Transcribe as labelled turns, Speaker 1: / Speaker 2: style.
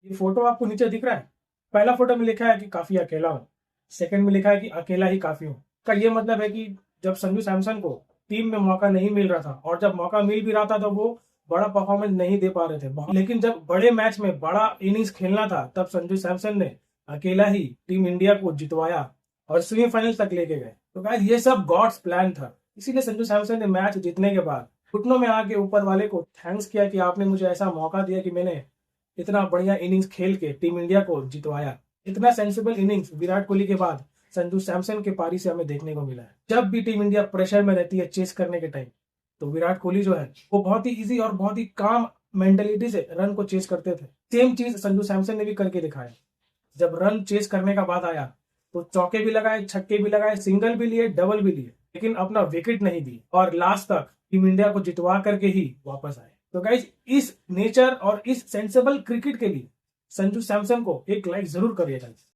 Speaker 1: ये फोटो आपको नीचे दिख रहा है। पहला फोटो में लिखा है कि काफी अकेला हूँ, सेकंड में लिखा है कि अकेला ही काफी हूँ। का ये मतलब है कि जब संजू सैमसन को टीम में मौका नहीं मिल रहा था और जब मौका मिल भी रहा था तो वो बड़ा परफॉर्मेंस नहीं दे पा रहे थे, लेकिन जब बड़े मैच में बड़ा इनिंग्स खेलना था तब संजू सैमसन ने अकेला ही टीम इंडिया को जितवाया और सेमीफाइनल तक लेके गए। तो गाइस ये सब गॉड्स प्लान था, इसीलिए संजू सैमसन ने मैच जीतने के बाद घुटनों में आके ऊपर वाले को थैंक्स किया कि आपने मुझे ऐसा मौका दिया कि मैंने इतना बढ़िया इनिंग्स खेल के टीम इंडिया को जितवाया। इतना सेंसिबल इनिंग्स विराट कोहली के बाद संजू सैमसन के पारी से हमें देखने को मिला है। जब भी टीम इंडिया प्रेशर में रहती है चेस करने के टाइम, तो विराट कोहली जो है वो बहुत ही इजी और बहुत ही काम मेंटेलिटी से रन को चेस करते थे। सेम चीज संजू सैमसन ने भी करके दिखाया। जब रन चेस करने का बाद आया तो चौके भी लगाए, छक्के भी लगाए, सिंगल भी लिए, डबल भी लिए, लेकिन अपना विकेट नहीं दी और लास्ट तक टीम इंडिया को जितवा करके ही वापस आए। तो गाइज इस नेचर और इस सेंसेबल क्रिकेट के लिए संजू सैमसन को एक लाइक जरूर करिएगा।